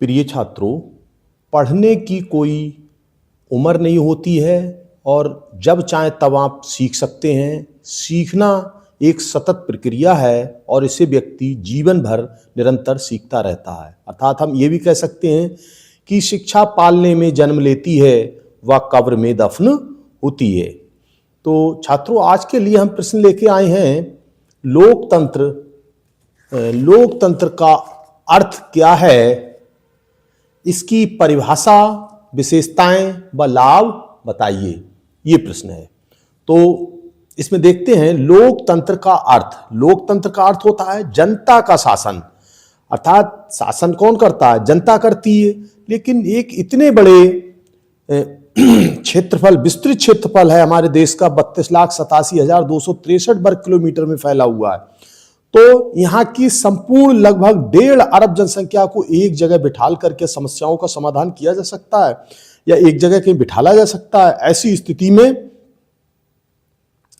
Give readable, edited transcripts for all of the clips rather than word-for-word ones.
प्रिय छात्रों, पढ़ने की कोई उम्र नहीं होती है और जब चाहे तब आप सीख सकते हैं। सीखना एक सतत प्रक्रिया है और इसे व्यक्ति जीवन भर निरंतर सीखता रहता है। अर्थात हम ये भी कह सकते हैं कि शिक्षा पालने में जन्म लेती है व कब्र में दफन होती है। तो छात्रों, आज के लिए हम प्रश्न लेके आए हैं, लोकतंत्र लोकतंत्र का अर्थ क्या है, इसकी परिभाषा, विशेषताएं व लाभ बताइए। ये प्रश्न है। तो इसमें देखते हैं लोकतंत्र का अर्थ। लोकतंत्र का अर्थ होता है जनता का शासन। अर्थात शासन कौन करता है? जनता करती है। लेकिन एक इतने बड़े क्षेत्रफल, विस्तृत क्षेत्रफल है हमारे देश का, 32,87,263 वर्ग किलोमीटर में फैला हुआ है। तो यहाँ की संपूर्ण लगभग 1.5 अरब जनसंख्या को एक जगह बिठाल करके समस्याओं का समाधान किया जा सकता है या एक जगह कहीं बिठाला जा सकता है। ऐसी स्थिति में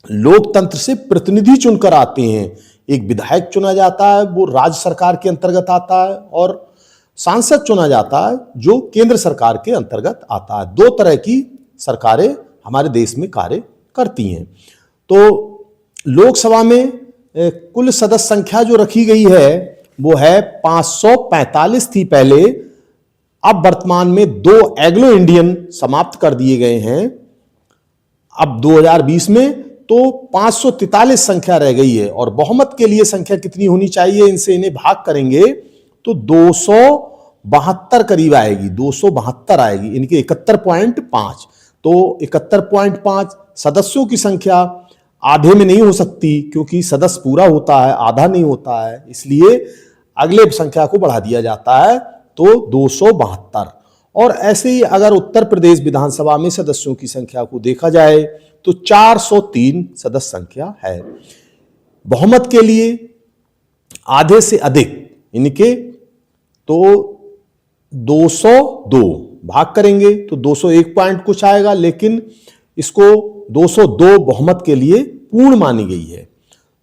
लोकतंत्र से प्रतिनिधि चुनकर आते हैं। एक विधायक चुना जाता है, वो राज्य सरकार के अंतर्गत आता है, और सांसद चुना जाता है जो केंद्र सरकार के अंतर्गत आता है। 2 तरह की सरकारें हमारे देश में कार्य करती हैं। तो लोकसभा में कुल सदस्य संख्या जो रखी गई है वो है 545 थी पहले। अब वर्तमान में 2 एंग्लो इंडियन समाप्त कर दिए गए हैं। अब 2020 में तो 543 संख्या रह गई है। और बहुमत के लिए संख्या कितनी होनी चाहिए, इनसे इन्हें भाग करेंगे तो 272 करीब आएगी, 272 आएगी, इनके 71.5। तो 71.5 सदस्यों की संख्या आधे में नहीं हो सकती, क्योंकि सदस्य पूरा होता है, आधा नहीं होता है, इसलिए अगले संख्या को बढ़ा दिया जाता है, तो 272। और ऐसे ही अगर उत्तर प्रदेश विधानसभा में सदस्यों की संख्या को देखा जाए तो 403 सदस्य संख्या है। बहुमत के लिए आधे से अधिक, इनके तो 202 भाग करेंगे तो 201 पॉइंट कुछ आएगा, लेकिन इसको 202 बहुमत के लिए पूर्ण मानी गई है।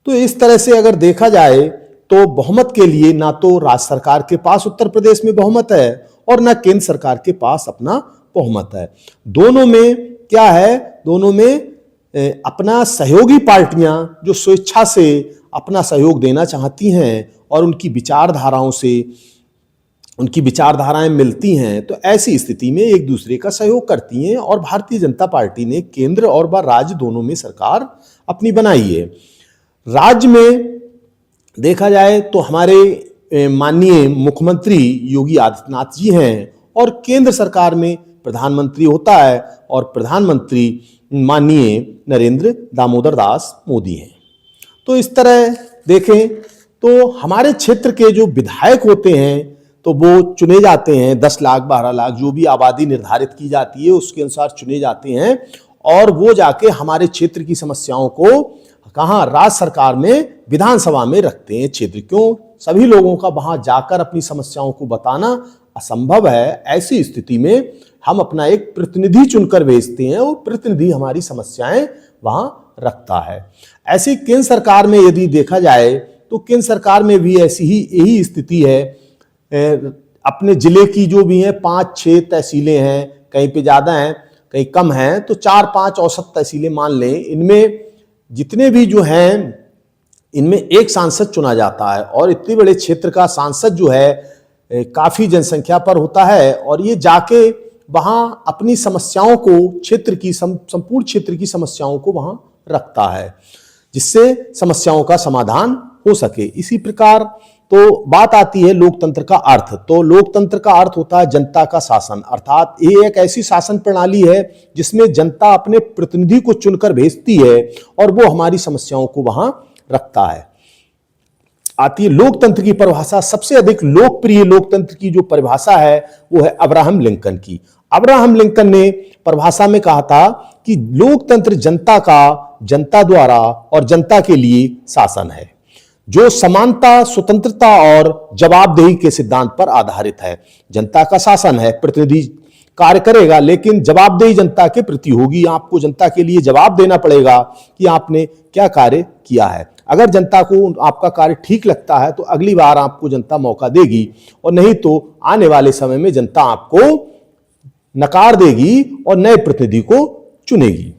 तो इस तरह से अगर देखा जाए तो बहुमत के लिए ना तो राज्य सरकार के पास उत्तर प्रदेश में बहुमत है और ना केंद्र सरकार के पास अपना बहुमत है। दोनों में क्या है, दोनों में अपना सहयोगी पार्टियां जो स्वेच्छा से अपना सहयोग देना चाहती हैं और उनकी विचारधाराएं मिलती हैं, तो ऐसी स्थिति में एक दूसरे का सहयोग करती हैं। और भारतीय जनता पार्टी ने केंद्र और राज्य दोनों में सरकार अपनी बनाई है। राज्य में देखा जाए तो हमारे माननीय मुख्यमंत्री योगी आदित्यनाथ जी हैं और केंद्र सरकार में प्रधानमंत्री होता है और प्रधानमंत्री माननीय नरेंद्र दामोदर दास मोदी हैं। तो इस तरह देखें तो हमारे क्षेत्र के जो विधायक होते हैं तो वो चुने जाते हैं, 10 लाख 12 लाख जो भी आबादी निर्धारित की जाती है उसके अनुसार चुने जाते हैं, और वो जाके हमारे क्षेत्र की समस्याओं को कहाँ, राज्य सरकार में विधानसभा में रखते हैं। क्षेत्र क्यों, सभी लोगों का वहां जाकर अपनी समस्याओं को बताना असंभव है। ऐसी स्थिति में हम अपना एक प्रतिनिधि चुनकर भेजते हैं, वो प्रतिनिधि हमारी समस्याएं वहां रखता है। ऐसी केंद्र सरकार में यदि देखा जाए तो केंद्र सरकार में भी ऐसी ही यही स्थिति है। अपने जिले की जो भी हैं 5-6 तहसीलें हैं, कहीं पे ज्यादा हैं कहीं कम हैं, तो 4-5 औसत तहसीलें मान लें। इनमें जितने भी जो हैं इनमें एक सांसद चुना जाता है, और इतने बड़े क्षेत्र का सांसद जो है काफी जनसंख्या पर होता है, और ये जाके वहां अपनी समस्याओं को, क्षेत्र की संपूर्ण क्षेत्र की समस्याओं को वहां रखता है, जिससे समस्याओं का समाधान हो सके। इसी प्रकार तो बात आती है लोकतंत्र का अर्थ। तो लोकतंत्र का अर्थ होता है जनता का शासन। अर्थात ये एक ऐसी शासन प्रणाली है जिसमें जनता अपने प्रतिनिधि को चुनकर भेजती है और वो हमारी समस्याओं को वहां रखता है। आती है लोकतंत्र की परिभाषा। सबसे अधिक लोकप्रिय लोकतंत्र की जो परिभाषा है वो है अब्राहम लिंकन की। अब्राहम लिंकन ने परिभाषा में कहा था कि लोकतंत्र जनता का, जनता द्वारा और जनता के लिए शासन है जो समानता, स्वतंत्रता और जवाबदेही के सिद्धांत पर आधारित है। जनता का शासन है, प्रतिनिधि कार्य करेगा, लेकिन जवाबदेही जनता के प्रति होगी। आपको जनता के लिए जवाब देना पड़ेगा कि आपने क्या कार्य किया है। अगर जनता को आपका कार्य ठीक लगता है तो अगली बार आपको जनता मौका देगी, और नहीं तो आने वाले समय में जनता आपको नकार देगी और नए प्रतिनिधि को चुनेगी।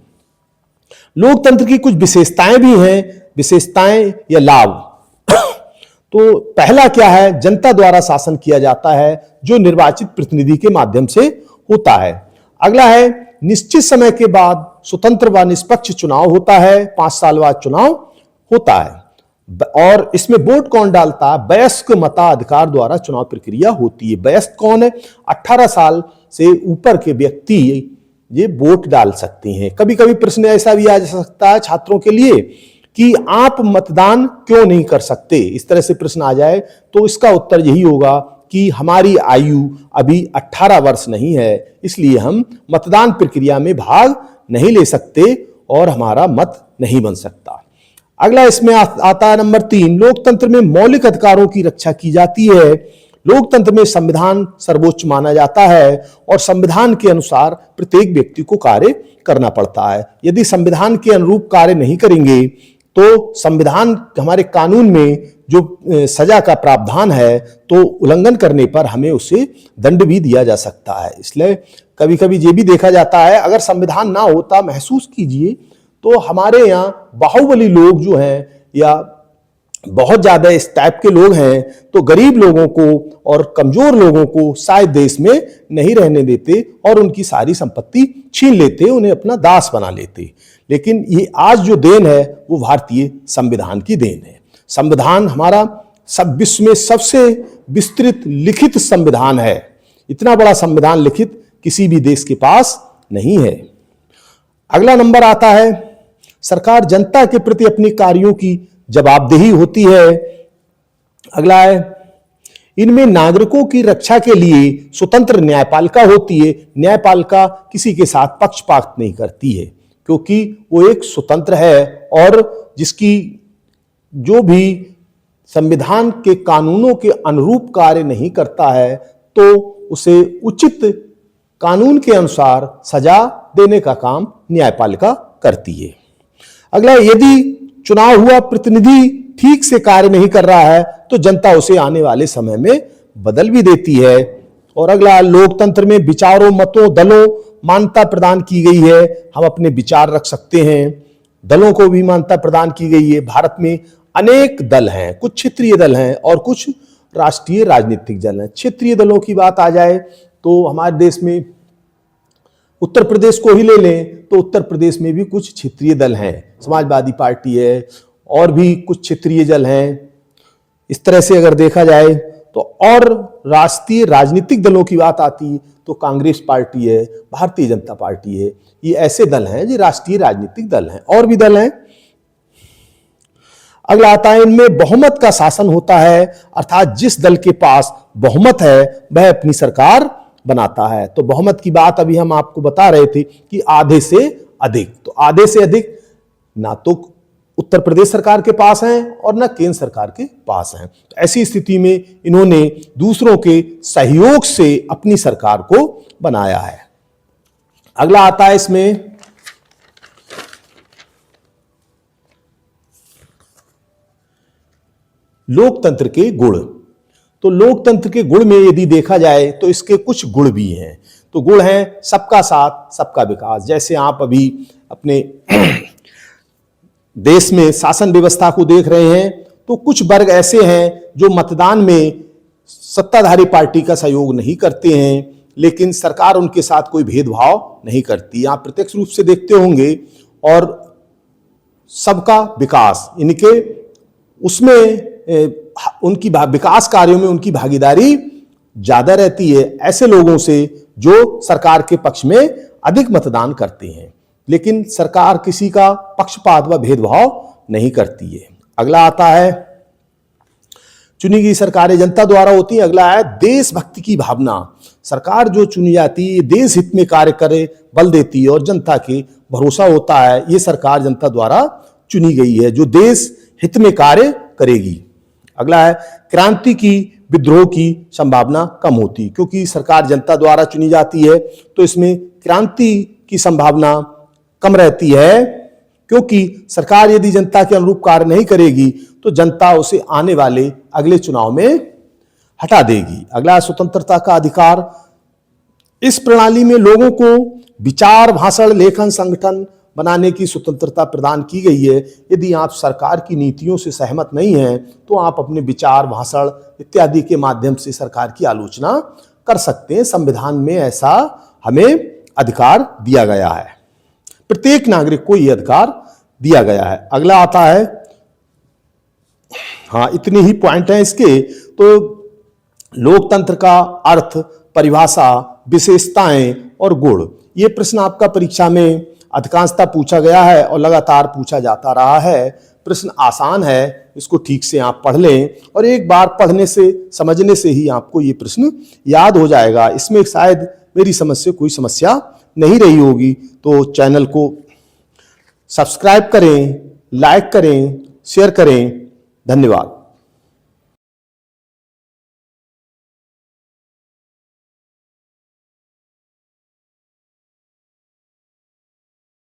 लोकतंत्र की कुछ विशेषताएं भी हैं, विशेषताएं या लाभ। तो पहला क्या है, जनता द्वारा शासन किया जाता है जो निर्वाचित प्रतिनिधि के माध्यम से होता है। अगला है, निश्चित समय के बाद स्वतंत्र व निष्पक्ष चुनाव होता है, 5 साल बाद चुनाव होता है। और इसमें वोट कौन डालता है, वयस्क मताधिकार द्वारा चुनाव प्रक्रिया होती है। वयस्क कौन है, 18 साल से ऊपर के व्यक्ति ये वोट डाल सकते हैं। कभी कभी प्रश्न ऐसा भी आ सकता है छात्रों के लिए कि आप मतदान क्यों नहीं कर सकते, इस तरह से प्रश्न आ जाए तो इसका उत्तर यही होगा कि हमारी आयु अभी 18 वर्ष नहीं है, इसलिए हम मतदान प्रक्रिया में भाग नहीं ले सकते और हमारा मत नहीं बन सकता। अगला इसमें आता है नंबर 3, लोकतंत्र में मौलिक अधिकारों की रक्षा की जाती है। लोकतंत्र में संविधान सर्वोच्च माना जाता है और संविधान के अनुसार प्रत्येक व्यक्ति को कार्य करना पड़ता है। यदि संविधान के अनुरूप कार्य नहीं करेंगे तो संविधान हमारे कानून में जो सजा का प्रावधान है तो उल्लंघन करने पर हमें उसे दंड भी दिया जा सकता है। इसलिए कभी कभी ये भी देखा जाता है, अगर संविधान ना होता, महसूस कीजिए तो हमारे यहाँ बाहुबली लोग जो हैं या बहुत ज्यादा इस टाइप के लोग हैं तो गरीब लोगों को और कमजोर लोगों को शायद देश में नहीं रहने देते और उनकी सारी संपत्ति छीन लेते, उन्हें अपना दास बना लेते। लेकिन ये आज जो देन है वो भारतीय संविधान की देन है। संविधान हमारा सब विश्व में सबसे विस्तृत लिखित संविधान है। इतना बड़ा संविधान लिखित किसी भी देश के पास नहीं है। अगला नंबर आता है, सरकार जनता के प्रति अपने कार्यों की जवाबदेही होती है। अगला है, इनमें नागरिकों की रक्षा के लिए स्वतंत्र न्यायपालिका होती है। न्यायपालिका किसी के साथ पक्षपात नहीं करती है क्योंकि वो एक स्वतंत्र है और जिसकी जो भी संविधान के कानूनों के अनुरूप कार्य नहीं करता है तो उसे उचित कानून के अनुसार सजा देने का काम न्यायपालिका करती है। अगला, यदि चुनाव हुआ प्रतिनिधि ठीक से कार्य नहीं कर रहा है तो जनता उसे आने वाले समय में बदल भी देती है। और अगला, लोकतंत्र में विचारों, मतों, दलों मान्यता प्रदान की गई है। हम अपने विचार रख सकते हैं, दलों को भी मान्यता प्रदान की गई है। भारत में अनेक दल हैं, कुछ क्षेत्रीय दल हैं और कुछ राष्ट्रीय राजनीतिक दल हैं। क्षेत्रीय दलों की बात आ जाए तो हमारे देश में उत्तर प्रदेश को ही ले लें तो उत्तर प्रदेश में भी कुछ क्षेत्रीय दल हैं, समाजवादी पार्टी है और भी कुछ क्षेत्रीय दल हैं। इस तरह से अगर देखा जाए तो और राष्ट्रीय राजनीतिक दलों की बात आती तो कांग्रेस पार्टी है, भारतीय जनता पार्टी है, ये ऐसे दल हैं जो राष्ट्रीय राजनीतिक दल हैं। और भी दल हैं। अगला आता है, इनमें बहुमत का शासन होता है, अर्थात जिस दल के पास बहुमत है वह अपनी सरकार बनाता है। तो बहुमत की बात अभी हम आपको बता रहे थे कि आधे से अधिक, तो आधे से अधिक ना तो उत्तर प्रदेश सरकार के पास हैं और ना केंद्र सरकार के पास हैं। तो ऐसी स्थिति में इन्होंने दूसरों के सहयोग से अपनी सरकार को बनाया है। अगला आता है इसमें लोकतंत्र के गुण। तो लोकतंत्र के गुण में यदि देखा जाए तो इसके कुछ गुण भी हैं। तो गुण हैं सबका साथ, सबका विकास। जैसे आप अभी अपने देश में शासन व्यवस्था को देख रहे हैं तो कुछ वर्ग ऐसे हैं जो मतदान में सत्ताधारी पार्टी का सहयोग नहीं करते हैं, लेकिन सरकार उनके साथ कोई भेदभाव नहीं करती। आप प्रत्यक्ष रूप से देखते होंगे। और सबका विकास, इनके उसमें उनकी विकास कार्यों में उनकी भागीदारी ज्यादा रहती है ऐसे लोगों से जो सरकार के पक्ष में अधिक मतदान करते हैं, लेकिन सरकार किसी का पक्षपात व भेदभाव नहीं करती है। अगला आता है, चुनी गई सरकारें जनता द्वारा होती हैं। अगला है देशभक्ति की भावना। सरकार जो चुनी जाती है देश हित में कार्य करे बल देती है और जनता के भरोसा होता है ये सरकार जनता द्वारा चुनी गई है जो देश हित में कार्य करेगी। अगला है क्रांति की, विद्रोह की संभावना कम होती, क्योंकि सरकार जनता द्वारा चुनी जाती है तो इसमें क्रांति की संभावना कम रहती है क्योंकि सरकार यदि जनता के अनुरूप कार्य नहीं करेगी तो जनता उसे आने वाले अगले चुनाव में हटा देगी। अगला, स्वतंत्रता का अधिकार। इस प्रणाली में लोगों को विचार, भाषण, लेखन, संगठन बनाने की स्वतंत्रता प्रदान की गई है। यदि आप सरकार की नीतियों से सहमत नहीं हैं तो आप अपने विचार, भाषण इत्यादि के माध्यम से सरकार की आलोचना कर सकते हैं। संविधान में ऐसा हमें अधिकार दिया गया है, प्रत्येक नागरिक को यह अधिकार दिया गया है। अगला आता है, हाँ इतने ही पॉइंट हैं इसके। तो लोकतंत्र का अर्थ, परिभाषा, विशेषताएं और गुण, ये प्रश्न आपका परीक्षा में अधिकांशतः पूछा गया है और लगातार पूछा जाता रहा है। प्रश्न आसान है, इसको ठीक से आप पढ़ लें और एक बार पढ़ने से, समझने से ही आपको ये प्रश्न याद हो जाएगा। इसमें शायद मेरी समझ से कोई समस्या नहीं रही होगी। तो चैनल को सब्सक्राइब करें, लाइक करें, शेयर करें। धन्यवाद।